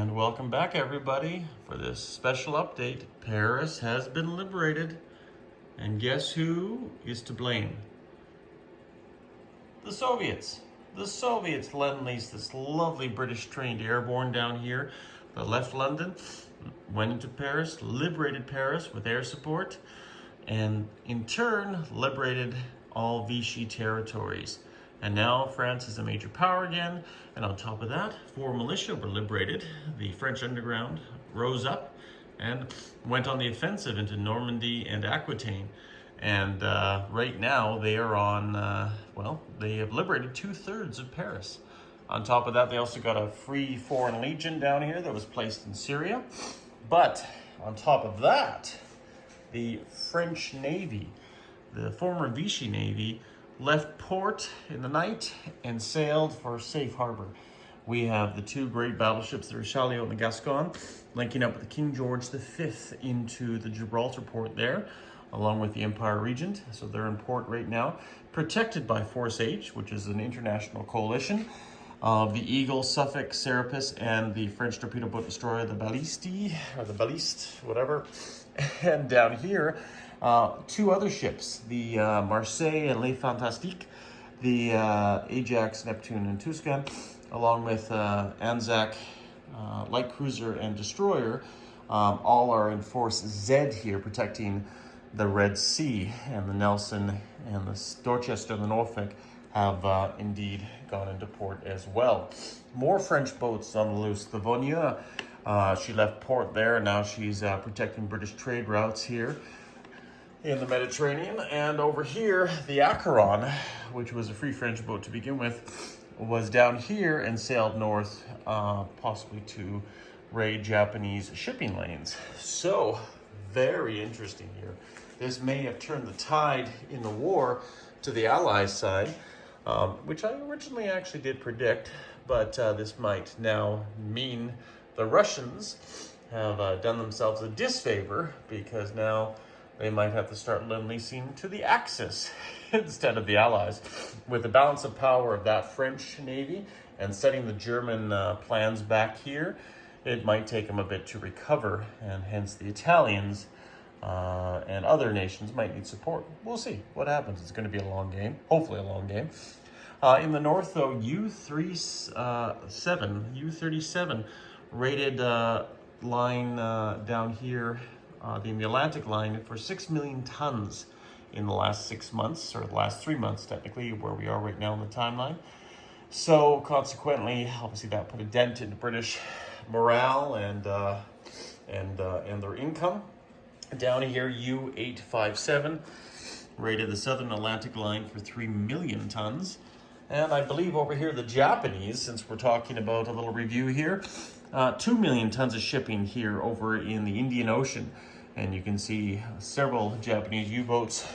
And welcome back, everybody, for this special update. Paris has been liberated, and guess who is to blame? The Soviets. The Soviets lend-leased this lovely British trained airborne down here that left London, went into Paris, liberated Paris with air support, and in turn liberated all Vichy territories. And now France is a major power again, and on top of that, 4 militia were liberated. The French underground rose up and went on the offensive into Normandy and Aquitaine. And right now they are on, they have liberated 2/3 of Paris. On top of that, they also got a free foreign legion down here that was placed in Syria. But on top of that, the French Navy, the former Vichy Navy, left port in the night and sailed for safe harbor. We have the 2 great battleships, the Richelieu and the Gascon, linking up with the King George V into the Gibraltar port there, along with the Empire Regent. So they're in port right now, protected by Force H, which is an international coalition of the Eagle, Suffolk, Serapis, and the French torpedo boat destroyer, the Baliste, or the Baliste, whatever. And down here, 2 other ships, the Marseille and Les Fantastiques, the Ajax, Neptune, and Tuscan, along with Anzac, light cruiser and destroyer, all are in Force Z here, protecting the Red Sea. And the Nelson and the Dorchester and the Norfolk have indeed gone into port as well. More French boats on the loose. The Vonnier, she left port there, and now she's protecting British trade routes here in the Mediterranean. And over here, the Acheron, which was a free French boat to begin with, was down here and sailed north, possibly to raid Japanese shipping lanes. So, very interesting here. This may have turned the tide in the war to the Allies' side, which I originally actually did predict, but this might now mean the Russians have done themselves a disfavor, because now they might have to start lend-leasing to the Axis instead of the Allies. With the balance of power of that French Navy and setting the German plans back here, it might take them a bit to recover, and hence the Italians and other nations might need support. We'll see what happens. It's going to be a long game, hopefully a long game. In the north, though, U-37 rated line down here, the Atlantic line, for 6 million tons in the last 6 months, or the last 3 months, technically, where we are right now in the timeline. So consequently, obviously that put a dent into British morale and their income. Down here, U-857 rated the Southern Atlantic line for 3 million tons. And I believe over here, the Japanese, since we're talking about a little review here, 2 million tons of shipping here over in the Indian Ocean. And you can see several Japanese U-boats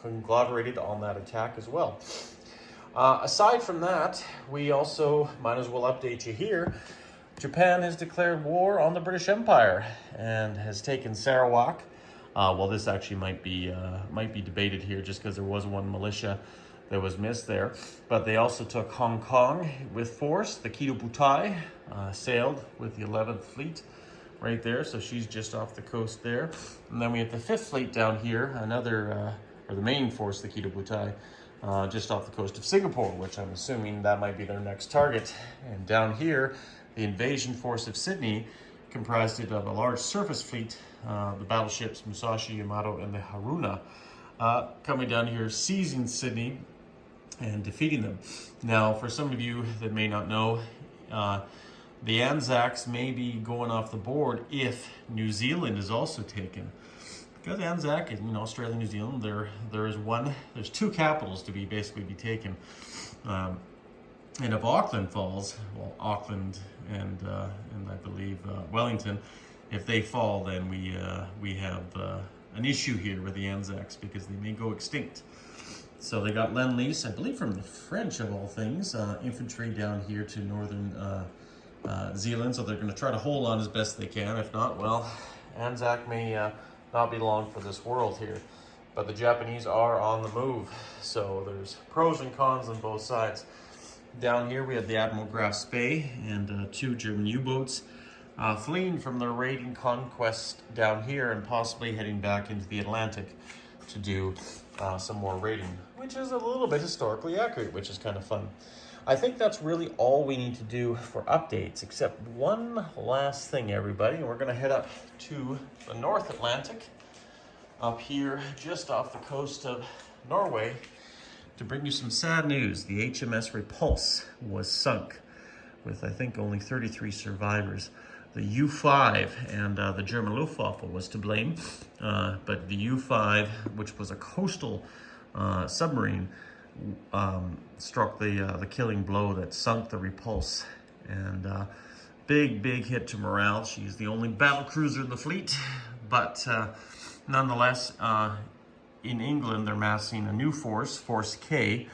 conglomerated on that attack as well. Aside from that, we also might as well update you here. Japan has declared war on the British Empire and has taken Sarawak. Well, this actually might be debated here, just because there was 1 militia that was missed there. But they also took Hong Kong with force. The Kido Butai sailed with the 11th Fleet right there, so she's just off the coast there. And then we have the 5th Fleet down here, or the main force, the Kido Butai, just off the coast of Singapore, which I'm assuming that might be their next target. And down here, the invasion force of Sydney comprised it of a large surface fleet, the battleships Musashi, Yamato, and the Haruna, coming down here, seizing Sydney and defeating them. Now, for some of you that may not know, the Anzacs may be going off the board if New Zealand is also taken. Because Anzac and Australia, New Zealand, there's 2 capitals to be taken. And if Auckland falls, well, Auckland and I believe Wellington, if they fall, then we have an issue here with the Anzacs, because they may go extinct. So they got lend-lease, I believe, from the French of all things, infantry down here to northern Zealand. So they're going to try to hold on as best they can. If not, well, Anzac may not be long for this world here. But the Japanese are on the move. So there's pros and cons on both sides. Down here we have the Admiral Graf Spee and 2 German U-boats fleeing from their raiding conquest down here and possibly heading back into the Atlantic to do some more raiding, which is a little bit historically accurate, which is kind of fun. I think that's really all we need to do for updates, except one last thing, everybody. We're going to head up to the North Atlantic, up here just off the coast of Norway, to bring you some sad news. The HMS Repulse was sunk with, I think, only 33 survivors. The U-5 and the German Luftwaffe was to blame, but the U-5, which was a coastal submarine, struck the killing blow that sunk the Repulse. And big hit to morale. She's the only battle cruiser in the fleet, but nonetheless, in England, they're massing a new force, Force K,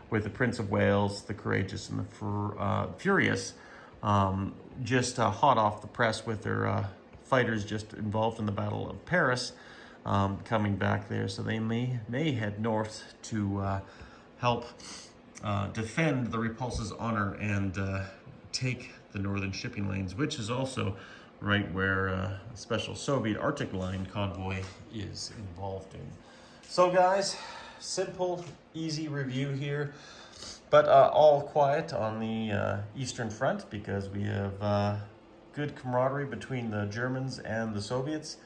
with the Prince of Wales, the Courageous, and the Furious, just hot off the press with their fighters just involved in the Battle of Paris, coming back there. So they may head north to help defend the Repulse's honor and take the northern shipping lanes, which is also right where a special Soviet Arctic Line convoy is involved in. So guys, simple, easy review here, but all quiet on the Eastern Front because we have good camaraderie between the Germans and the Soviets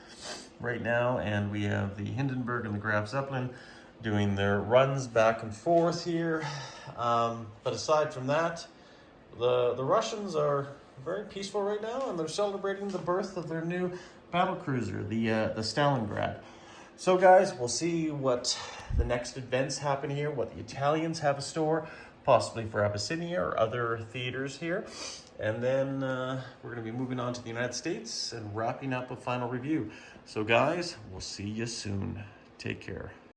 right now, and we have the Hindenburg and the Graf Zeppelin doing their runs back and forth here. But aside from that, the Russians are very peaceful right now, and they're celebrating the birth of their new battle cruiser, the Stalingrad. So guys, we'll see what the next events happen here, what the Italians have in store, possibly for Abyssinia or other theaters here. And then we're going to be moving on to the United States and wrapping up a final review. So guys, we'll see you soon. Take care.